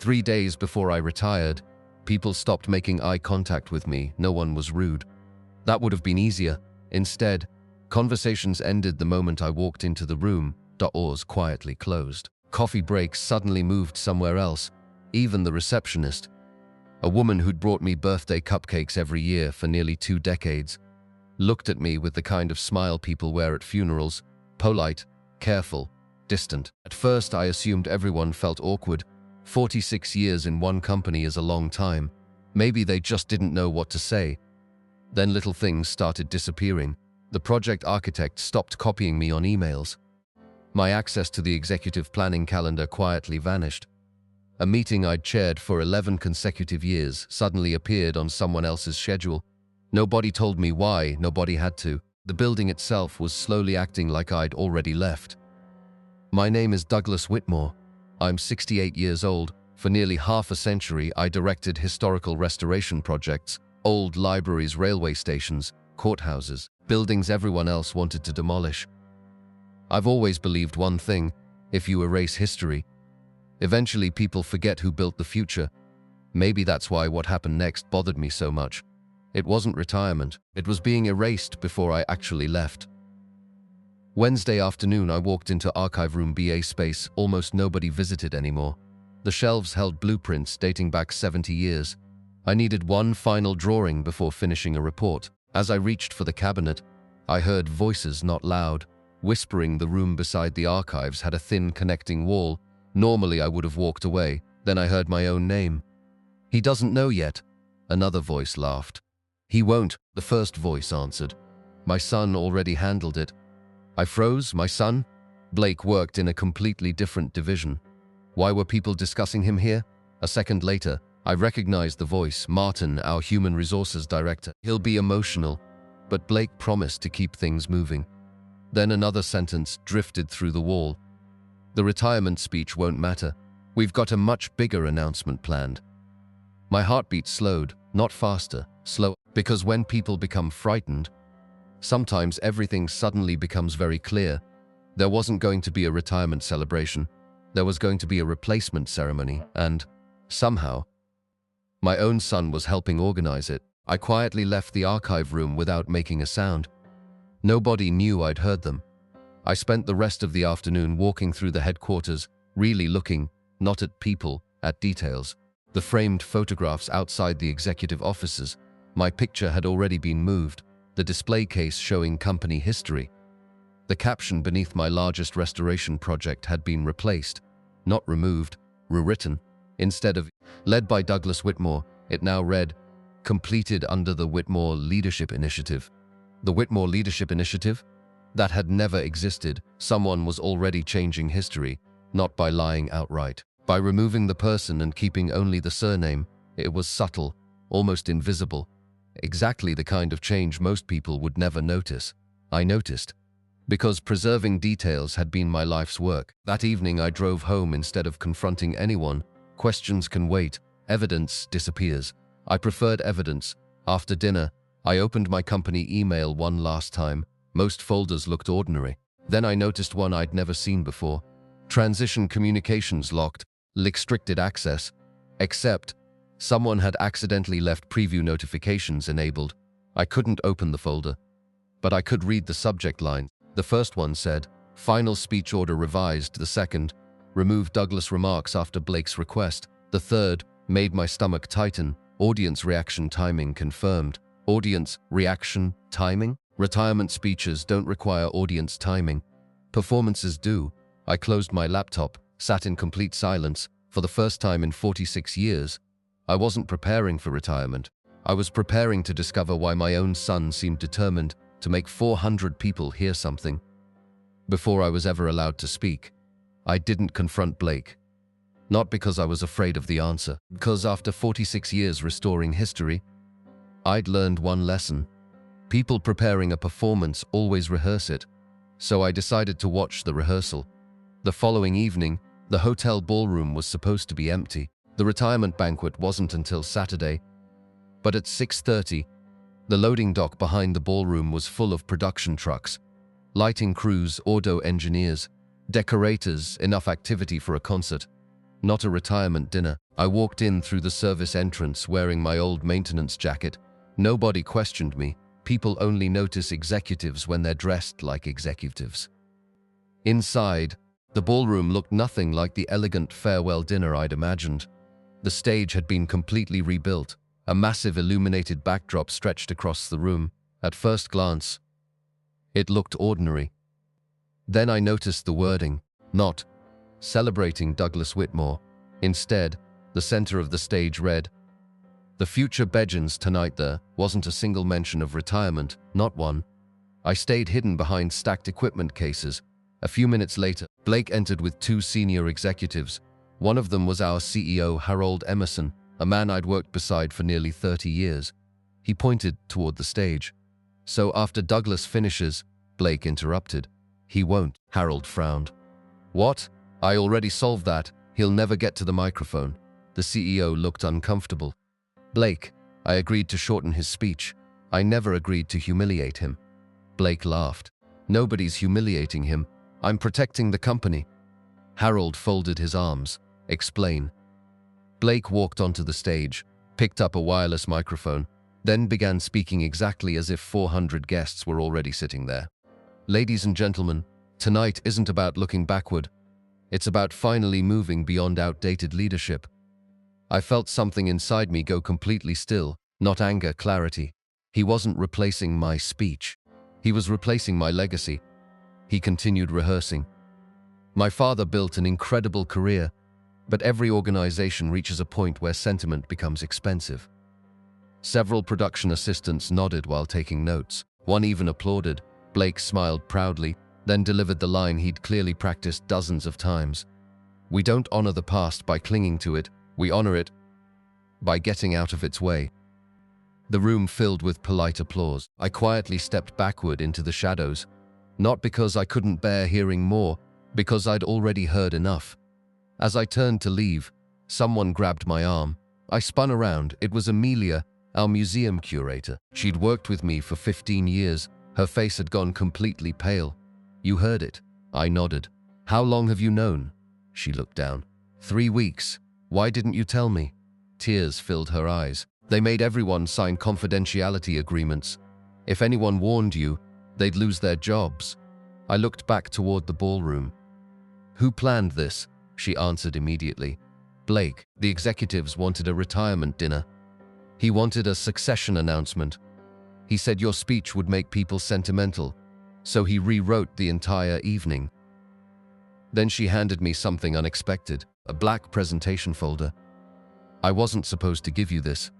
3 days before I retired, people stopped making eye contact with me. No one was rude. That would have been easier. Instead, conversations ended the moment I walked into the room. Doors quietly closed. Coffee breaks suddenly moved somewhere else. Even the receptionist, a woman who'd brought me birthday cupcakes every year for nearly 2 decades, looked at me with the kind of smile people wear at funerals, polite, careful, distant. At first, I assumed everyone felt awkward. 46 years in one company is a long time. Maybe they just didn't know what to say. Then little things started disappearing. The project architect stopped copying me on emails. My access to the executive planning calendar quietly vanished. A meeting I'd chaired for 11 consecutive years suddenly appeared on someone else's schedule. Nobody told me why, nobody had to. The building itself was slowly acting like I'd already left. My name is Douglas Whitmore. I'm 68 years old. For nearly half a century, I directed historical restoration projects, old libraries, railway stations, courthouses, buildings everyone else wanted to demolish. I've always believed one thing: if you erase history, eventually people forget who built the future. Maybe that's why what happened next bothered me so much. It wasn't retirement, it was being erased before I actually left. Wednesday afternoon, I walked into archive room BA space. Almost nobody visited anymore. The shelves held blueprints dating back 70 years. I needed one final drawing before finishing a report. As I reached for the cabinet, I heard voices, not loud, whispering. The room beside the archives had a thin connecting wall. Normally, I would have walked away. Then I heard my own name. "He doesn't know yet," another voice laughed. "He won't," the first voice answered. "My son already handled it." I froze. My son? Blake worked in a completely different division. Why were people discussing him here? A second later, I recognized the voice. Martin, our human resources director. "He'll be emotional," but Blake promised to keep things moving. Then another sentence drifted through the wall. "The retirement speech won't matter. We've got a much bigger announcement planned." My heartbeat slowed, not faster, slow, because when people become frightened, sometimes everything suddenly becomes very clear. There wasn't going to be a retirement celebration. There was going to be a replacement ceremony, and somehow, my own son was helping organize it. I quietly left the archive room without making a sound. Nobody knew I'd heard them. I spent the rest of the afternoon walking through the headquarters, really looking, not at people, at details. The framed photographs outside the executive offices. My picture had already been moved. The display case showing company history. The caption beneath my largest restoration project had been replaced, not removed, rewritten. Instead of "led by Douglas Whitmore," it now read, "completed under the Whitmore Leadership Initiative." The Whitmore Leadership Initiative? That had never existed. Someone was already changing history, not by lying outright. By removing the person and keeping only the surname. It was subtle, almost invisible. Exactly the kind of change most people would never notice. I noticed, because preserving details had been my life's work. That evening I drove home instead of confronting anyone. Questions can wait. Evidence disappears. I preferred evidence. After dinner, I opened my company email one last time. Most folders looked ordinary. Then I noticed one I'd never seen before. Transition communications locked, restricted access. Except, someone had accidentally left preview notifications enabled. I couldn't open the folder, but I could read the subject line. The first one said, "Final speech order revised." The second, "Remove Douglas remarks after Blake's request." The third made my stomach tighten. "Audience reaction timing confirmed." Audience reaction timing? Retirement speeches don't require audience timing. Performances do. I closed my laptop, sat in complete silence. For the first time in 46 years, I wasn't preparing for retirement. I was preparing to discover why my own son seemed determined to make 400 people hear something. Before I was ever allowed to speak, I didn't confront Blake. Not because I was afraid of the answer, because after 46 years restoring history, I'd learned one lesson. People preparing a performance always rehearse it. So I decided to watch the rehearsal. The following evening, the hotel ballroom was supposed to be empty. The retirement banquet wasn't until Saturday. But at 6:30, the loading dock behind the ballroom was full of production trucks, lighting crews, audio engineers, decorators, enough activity for a concert. not a retirement dinner. I walked in through the service entrance wearing my old maintenance jacket. Nobody questioned me. People only notice executives when they're dressed like executives. Inside, the ballroom looked nothing like the elegant farewell dinner I'd imagined. The stage had been completely rebuilt. A massive illuminated backdrop stretched across the room. At first glance, it looked ordinary. Then I noticed the wording, not celebrating Douglas Whitmore. Instead, the center of the stage read, "The future Begins tonight." There wasn't a single mention of retirement, not one. I stayed hidden behind stacked equipment cases. A few minutes later, Blake entered with two senior executives. One of them was our CEO, Harold Emerson, a man I'd worked beside for nearly 30 years. He pointed toward the stage. "So after Douglas finishes," Blake interrupted. "He won't." Harold frowned. "What? I already solved that. He'll never get to the microphone." The CEO looked uncomfortable. "Blake, I agreed to shorten his speech. I never agreed to humiliate him." Blake laughed. "Nobody's humiliating him. I'm protecting the company." Harold folded his arms. "Explain." Blake walked onto the stage, picked up a wireless microphone, then began speaking exactly as if 400 guests were already sitting there. "Ladies and gentlemen, tonight isn't about looking backward. It's about finally moving beyond outdated leadership." I felt something inside me go completely still, not anger, clarity. He wasn't replacing my speech. He was replacing my legacy. He continued rehearsing. "My father built an incredible career, but every organization reaches a point where sentiment becomes expensive." Several production assistants nodded while taking notes. One even applauded. Blake smiled proudly, then delivered the line he'd clearly practiced dozens of times. "We don't honor the past by clinging to it. We honor it by getting out of its way." The room filled with polite applause. I quietly stepped backward into the shadows, not because I couldn't bear hearing more, because I'd already heard enough. As I turned to leave, someone grabbed my arm. I spun around. It was Amelia, our museum curator. She'd worked with me for 15 years. Her face had gone completely pale. "You heard it." I nodded. "How long have you known?" She looked down. 3 weeks. "Why didn't you tell me?" Tears filled her eyes. "They made everyone sign confidentiality agreements. If anyone warned you, they'd lose their jobs." I looked back toward the ballroom. "Who planned this?" She answered immediately. "Blake. The executives wanted a retirement dinner. He wanted a succession announcement. He said your speech would make people sentimental, so he rewrote the entire evening." Then she handed me something unexpected, a black presentation folder. "I wasn't supposed to give you this."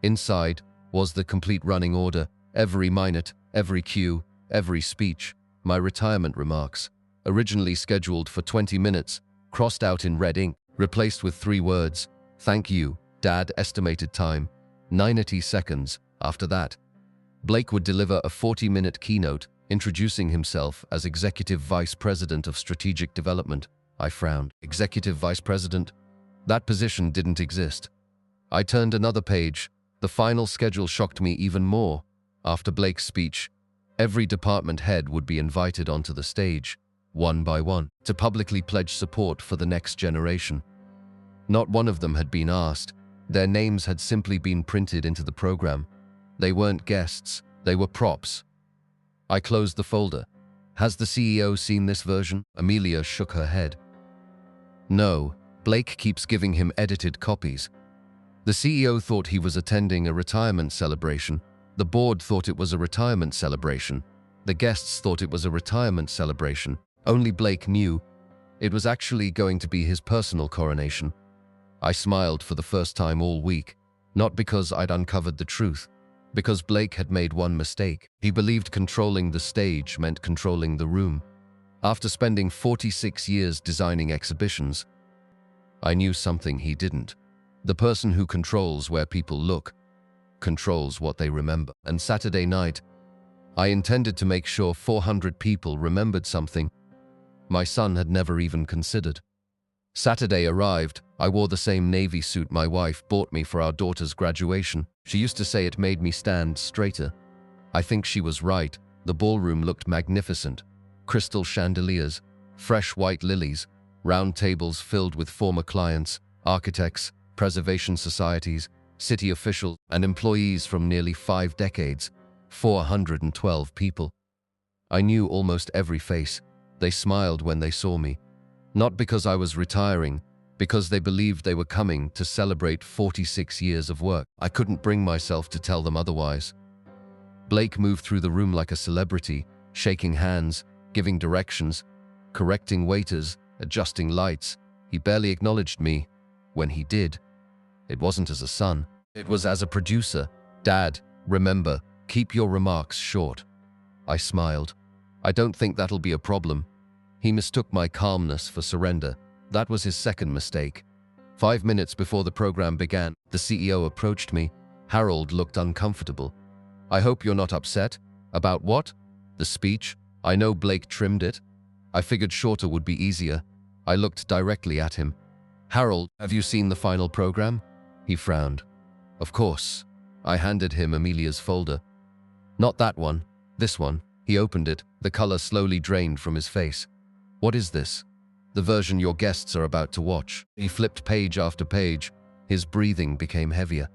Inside was the complete running order, every minute, every cue, every speech, my retirement remarks, originally scheduled for 20 minutes, crossed out in red ink, replaced with 3 words, "Thank you, Dad." Estimated time, 90 seconds. After that, Blake would deliver a 40-minute keynote, introducing himself as Executive Vice President of Strategic Development. I frowned. Executive Vice President? That position didn't exist. I turned another page. The final schedule shocked me even more. After Blake's speech, every department head would be invited onto the stage, one by one, to publicly pledge support for the next generation. Not one of them had been asked. Their names had simply been printed into the program. They weren't guests, they were props. I closed the folder. "Has the CEO seen this version?" Amelia shook her head. "No, Blake keeps giving him edited copies." The CEO thought he was attending a retirement celebration. The board thought it was a retirement celebration. The guests thought it was a retirement celebration. Only Blake knew it was actually going to be his personal coronation. I smiled for the first time all week, not because I'd uncovered the truth, because Blake had made one mistake. He believed controlling the stage meant controlling the room. After spending 46 years designing exhibitions, I knew something he didn't. The person who controls where people look controls what they remember. And Saturday night, I intended to make sure 400 people remembered something my son had never even considered. Saturday arrived. I wore the same navy suit my wife bought me for our daughter's graduation. She used to say it made me stand straighter. I think she was right. The ballroom looked magnificent. Crystal chandeliers, fresh white lilies, Round tables filled with former clients, architects, preservation societies, city officials, and employees from nearly 5 decades, 412 people. I knew almost every face. They smiled when they saw me. Not because I was retiring, because they believed they were coming to celebrate 46 years of work. I couldn't bring myself to tell them otherwise. Blake moved through the room like a celebrity, shaking hands, giving directions, correcting waiters, adjusting lights. He barely acknowledged me. When he did, it wasn't as a son. It was as a producer. "Dad, remember, keep your remarks short." I smiled. "I don't think that'll be a problem." He mistook my calmness for surrender. That was his second mistake. 5 minutes before the program began, the CEO approached me. Harold looked uncomfortable. "I hope you're not upset." "About what?" "The speech. I know Blake trimmed it. I figured shorter would be easier." I looked directly at him. "Harold, have you seen the final program?" He frowned. "Of course." I handed him Amelia's folder. "Not that one. This one." He opened it. The color slowly drained from his face. "What is this?" "The version your guests are about to watch." He flipped page after page. His breathing became heavier.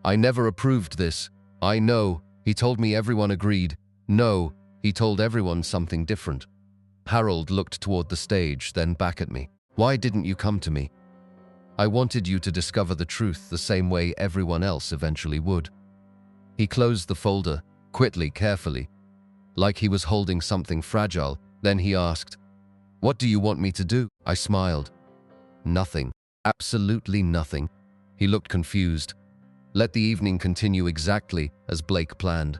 "I never approved this." "I know." He told me everyone agreed. "No." He told everyone something different. Harold looked toward the stage, then back at me. "Why didn't you come to me?" "I wanted you to discover the truth the same way everyone else eventually would." He closed the folder, quickly, carefully, like he was holding something fragile. Then he asked, "What do you want me to do?" I smiled. "Nothing. Absolutely nothing." He looked confused. "Let the evening continue exactly as Blake planned."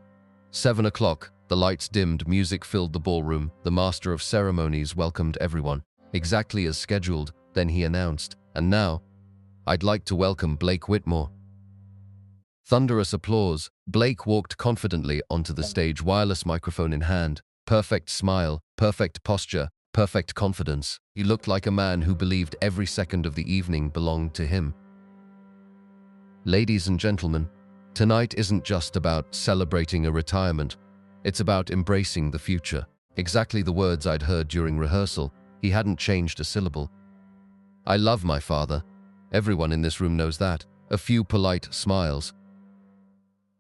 7 o'clock, the lights dimmed, music filled the ballroom. The master of ceremonies welcomed everyone. Exactly as scheduled, then he announced, "And now, I'd like to welcome Blake Whitmore." Thunderous applause. Blake walked confidently onto the stage, wireless microphone in hand. Perfect smile, perfect posture, perfect confidence. He looked like a man who believed every second of the evening belonged to him. "Ladies and gentlemen, tonight isn't just about celebrating a retirement. It's about embracing the future." Exactly the words I'd heard during rehearsal. He hadn't changed a syllable. "I love my father. Everyone in this room knows that." A few polite smiles.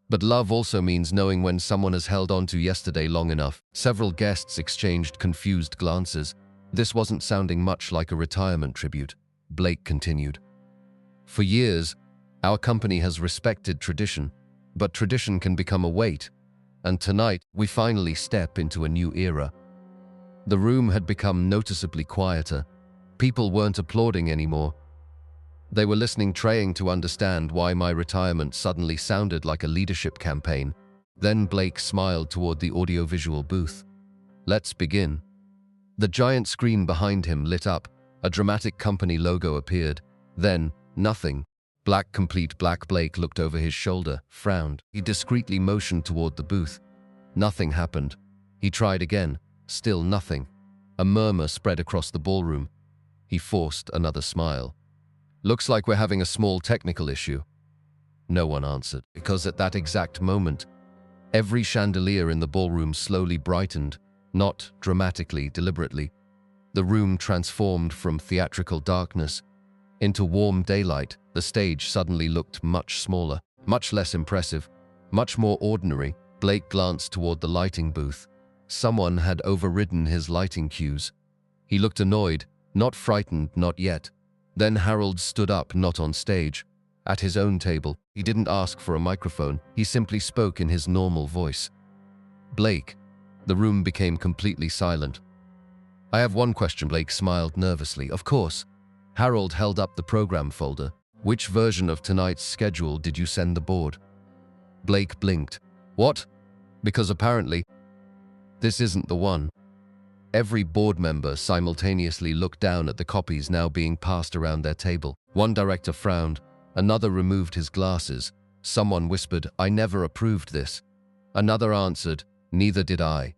But love also means knowing when someone has held on to yesterday long enough. Several guests exchanged confused glances. This wasn't sounding much like a retirement tribute. Blake continued. "For years, our company has respected tradition, but tradition can become a weight. And tonight, we finally step into a new era." The room had become noticeably quieter. People weren't applauding anymore. They were listening, trying to understand why my retirement suddenly sounded like a leadership campaign. Then Blake smiled toward the audiovisual booth. "Let's begin." The giant screen behind him lit up. A dramatic company logo appeared. Then, nothing. Black, complete black. Blake looked over his shoulder, frowned. He discreetly motioned toward the booth. Nothing happened. He tried again. Still nothing. A murmur spread across the ballroom. He forced another smile. "Looks like we're having a small technical issue." No one answered, because at that exact moment, every chandelier in the ballroom slowly brightened, not dramatically, deliberately. The room transformed from theatrical darkness into warm daylight. The stage suddenly looked much smaller, much less impressive, much more ordinary. Blake glanced toward the lighting booth. Someone had overridden his lighting cues. He looked annoyed, not frightened, not yet. Then Harold stood up, not on stage, at his own table. He didn't ask for a microphone. He simply spoke in his normal voice. "Blake." The room became completely silent. "I have one question." Blake smiled nervously. "Of course." Harold held up the program folder. "Which version of tonight's schedule did you send the board?" Blake blinked. "What?" "Because apparently, this isn't the one." Every board member simultaneously looked down at the copies now being passed around their table. One director frowned. Another removed his glasses. Someone whispered, "I never approved this." Another answered, "Neither did I."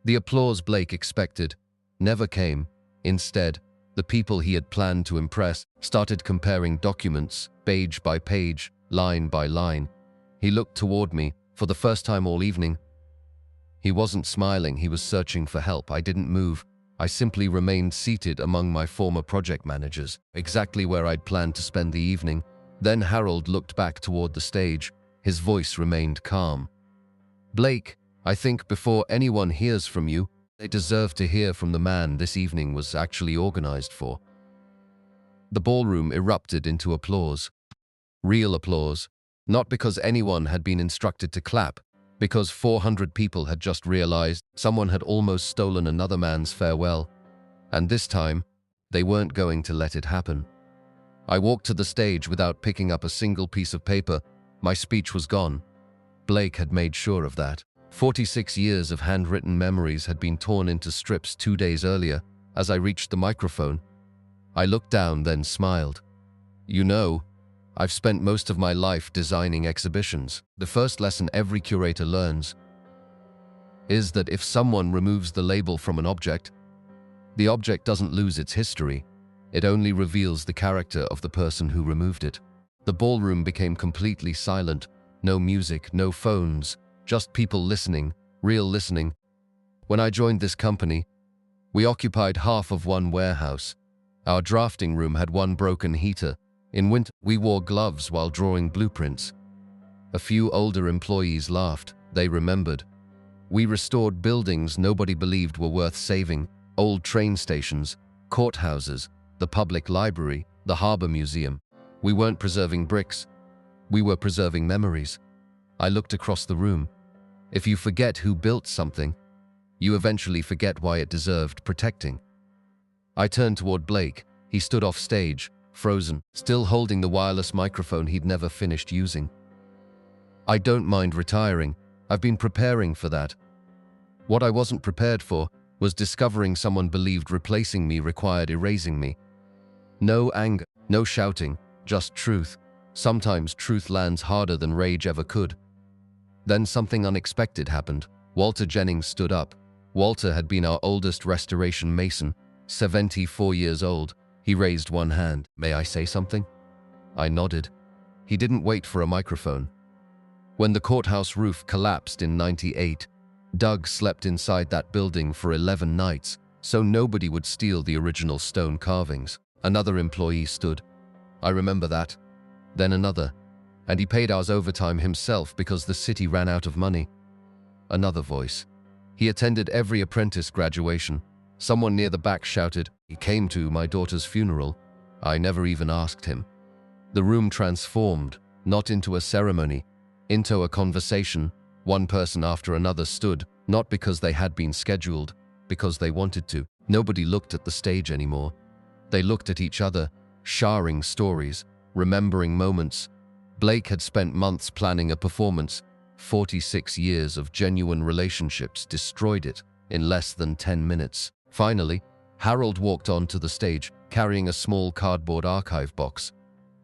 The applause Blake expected never came. Instead, the people he had planned to impress started comparing documents, page by page, line by line. He looked toward me, for the first time all evening. He wasn't smiling, he was searching for help. I didn't move. I simply remained seated among my former project managers, exactly where I'd planned to spend the evening. Then Harold looked back toward the stage. His voice remained calm. "Blake, I think before anyone hears from you, they deserve to hear from the man this evening was actually organized for." The ballroom erupted into applause. Real applause. Not because anyone had been instructed to clap, because 400 people had just realized someone had almost stolen another man's farewell. And this time, they weren't going to let it happen. I walked to the stage without picking up a single piece of paper. My speech was gone. Blake had made sure of that. 46 years of handwritten memories had been torn into strips 2 days earlier. As I reached the microphone, I looked down, then smiled. "You know, I've spent most of my life designing exhibitions. The first lesson every curator learns is that if someone removes the label from an object, the object doesn't lose its history. It only reveals the character of the person who removed it." The ballroom became completely silent. No music, no phones, just people listening, real listening. When I joined this company, we occupied half of one warehouse. Our drafting room had one broken heater. In winter, we wore gloves while drawing blueprints. A few older employees laughed. They remembered. We restored buildings nobody believed were worth saving: old train stations, courthouses, the public library, the harbor museum. We weren't preserving bricks. We were preserving memories. I looked across the room. If you forget who built something, you eventually forget why it deserved protecting. I turned toward Blake. He stood off stage, frozen, still holding the wireless microphone he'd never finished using. "I don't mind retiring. I've been preparing for that." What I wasn't prepared for was discovering someone believed replacing me required erasing me. No anger, no shouting, just truth. Sometimes truth lands harder than rage ever could. Then something unexpected happened. Walter Jennings stood up. Walter had been our oldest restoration mason, 74 years old. He raised one hand. "May I say something?" I nodded. He didn't wait for a microphone. When the courthouse roof collapsed in '98, Doug slept inside that building for 11 nights, so nobody would steal the original stone carvings. Another employee stood. "I remember that." Then another. "And he paid ours overtime himself because the city ran out of money." Another voice. "He attended every apprentice graduation." Someone near the back shouted, "He came to my daughter's funeral. I never even asked him." The room transformed, not into a ceremony, into a conversation. One person after another stood, not because they had been scheduled, because they wanted to. Nobody looked at the stage anymore. They looked at each other, sharing stories, remembering moments. Blake had spent months planning a performance. 46 years of genuine relationships destroyed it in less than 10 minutes. Finally, Harold walked onto the stage, carrying a small cardboard archive box.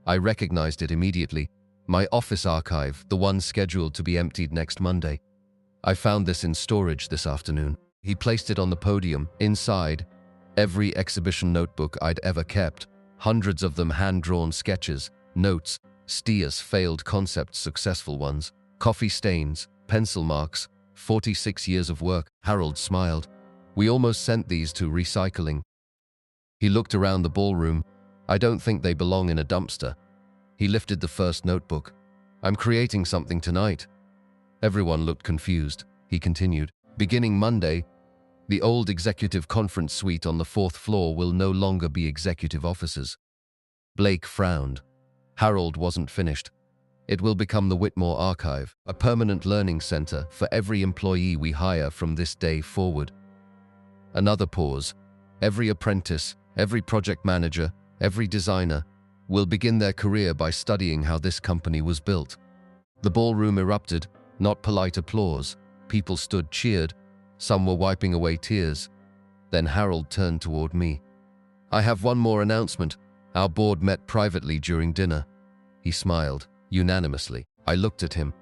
I recognized it immediately. My office archive, the one scheduled to be emptied next Monday. "I found this in storage this afternoon." He placed it on the podium. Inside, every exhibition notebook I'd ever kept, hundreds of them hand-drawn sketches, notes, steers, failed concepts, successful ones, coffee stains, pencil marks, 46 years of work. Harold smiled. "We almost sent these to recycling." He looked around the ballroom. "I don't think they belong in a dumpster." He lifted the first notebook. "I'm creating something tonight." Everyone looked confused. He continued, "Beginning Monday, the old executive conference suite on the 4th floor will no longer be executive offices." Blake frowned. Harold wasn't finished. "It will become the Whitmore Archive, a permanent learning center for every employee we hire from this day forward." Another pause. "Every apprentice, every project manager, every designer will begin their career by studying how this company was built." The ballroom erupted, not polite applause. People stood, cheered. Some were wiping away tears. Then Harold turned toward me. "I have one more announcement. Our board met privately during dinner." He smiled, unanimously. I looked at him.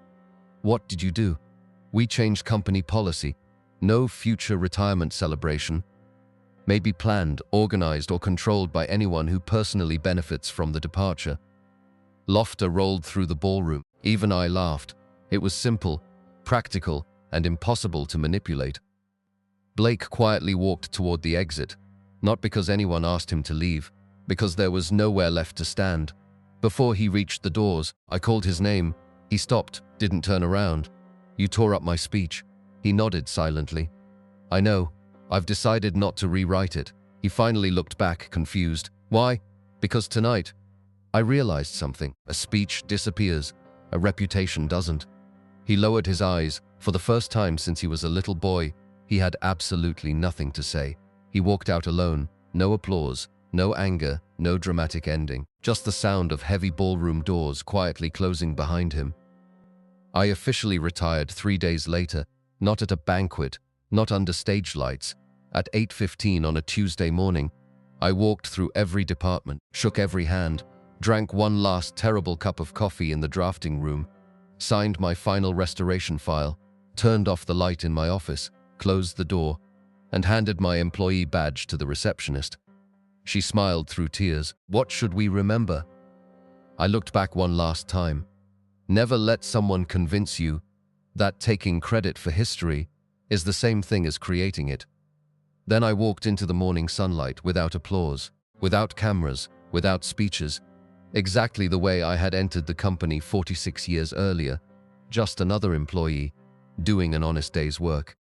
"What did you do?" "We changed company policy. No future retirement celebration may be planned, organized, or controlled by anyone who personally benefits from the departure." Laughter rolled through the ballroom. Even I laughed. It was simple, practical, and impossible to manipulate. Blake quietly walked toward the exit, not because anyone asked him to leave, because there was nowhere left to stand. Before he reached the doors, I called his name. He stopped, didn't turn around. "You tore up my speech." He nodded silently. "I know. I've decided not to rewrite it." He finally looked back, confused. "Why?" "Because tonight, I realized something. A speech disappears. A reputation doesn't." He lowered his eyes. For the first time since he was a little boy, he had absolutely nothing to say. He walked out alone. No applause, no anger, no dramatic ending. Just the sound of heavy ballroom doors quietly closing behind him. I officially retired 3 days later, not at a banquet, not under stage lights. At 8:15 on a Tuesday morning, I walked through every department, shook every hand, drank one last terrible cup of coffee in the drafting room, signed my final restoration file, turned off the light in my office, closed the door, and handed my employee badge to the receptionist. She smiled through tears. "What should we remember?" I looked back one last time. Never let someone convince you that taking credit for history is the same thing as creating it. Then I walked into the morning sunlight without applause, without cameras, without speeches, exactly the way I had entered the company 46 years earlier, just another employee, doing an honest day's work.